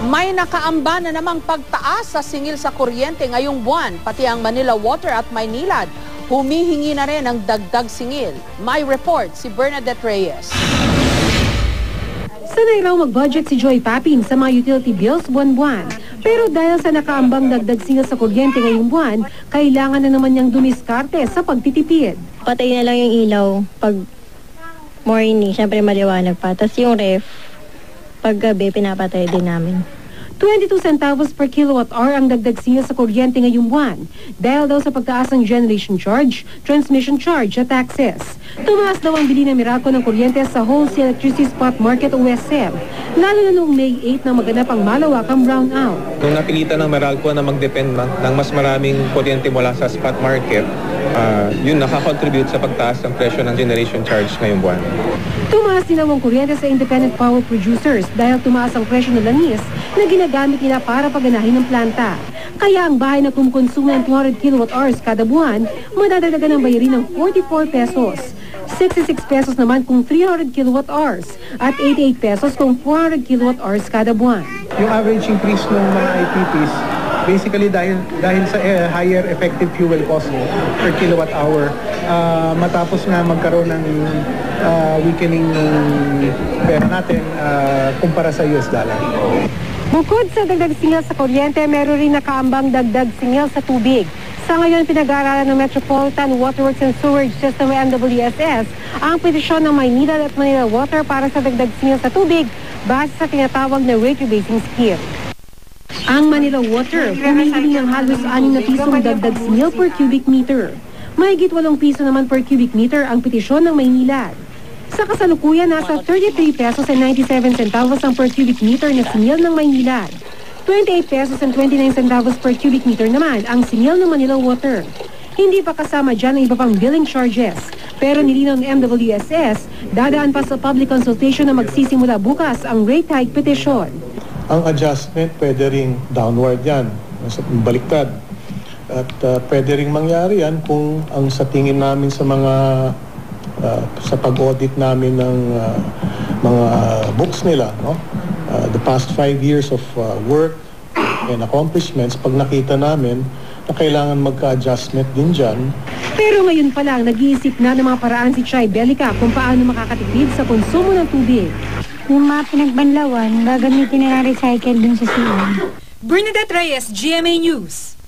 May nakaamba na namang pagtaas sa singil sa kuryente ngayong buwan, pati ang Manila Water at Maynilad humihingi na rin ng dagdag singil. May report si Bernadette Reyes. Sanay raw mag-budget si Joy Papin sa mga utility bills buwan-buwan. Pero dahil sa nakaambang dagdag singil sa kuryente ngayong buwan, kailangan na naman niyang dumiskarte sa pagtitipid. Patay na lang yung ilaw pag morning, syempre maliwanag pa. Tapos yung ref, pag gabi, pinapatay din namin. 22 centavos per kilowatt-hour ang dagdag singil sa kuryente ngayong buwan dahil daw sa pagtaas ng generation charge, transmission charge at taxes. Tumaas daw ang bili ng Meralco ng kuryente sa Wholesale Electricity Spot Market o WESM, lalo na noong May 8 na maganap ang malawakang brownout. Nung napilitan ng Meralco na mag-depend ng mas maraming kuryente mula sa spot market, yun nakakontribute sa pagtaas ng presyo ng generation charge ngayong buwan. Tumaas din ang kuryente sa independent power producers dahil tumaas ang presyo ng langis na ginagamit nila para paganahin ng planta. Kaya ang bahay na kumukonsumo ng 200 kilowatt-hours kada buwan, madadagdagan ng bayarin ng 44 pesos. 66 pesos naman kung 300 kilowatt-hours at 88 pesos kung 400 kilowatt-hours kada buwan. Yung average increase ng mga IPPs, basically dahil sa higher effective fuel cost per kilowatt hour, matapos na magkaroon ng weakening ng pera natin kumpara sa US dollar. Bukod sa dagdag singil sa kuryente, meron rin nakaambang dagdag singil sa tubig. Sa ngayon, pinag-aaralan ng Metropolitan Waterworks and Sewerage System o MWSS ang petisyon ng Maynilad at Manila Water para sa dagdag singil sa tubig base sa tinatawag na rate-rebasing scheme. Ang Manila Water, humihiling ng halos 6 na pisong dagdag singil per cubic meter. Mahigit 8 piso naman per cubic meter ang petisyon ng Maynilad. Sa kasalukuyan, nasa 33 pesos and 97 centavos ang per cubic meter na singil ng Maynilad. 28 pesos and 29 centavos per cubic meter naman ang singil ng Manila Water. Hindi pa kasama dyan ang iba pang billing charges. Pero nilinaw ng MWSS, dadaan pa sa public consultation na magsisimula bukas ang rate hike petition. Ang adjustment pwede ring downward yan, baliktad. At pwede ring mangyari yan kung ang sa tingin namin sa mga sa pag-audit namin ng mga books nila, no? The past 5 years of work and accomplishments, pag nakita namin na kailangan magka-adjustment din dyan. Pero ngayon pa lang, nag-iisip na ng mga paraan si Chay Belica kung paano makakatipid sa konsumo ng tubig. Yung mga pinagbanlawan, gagamitin na recycle dun sa CR. Bernadette Reyes, GMA News.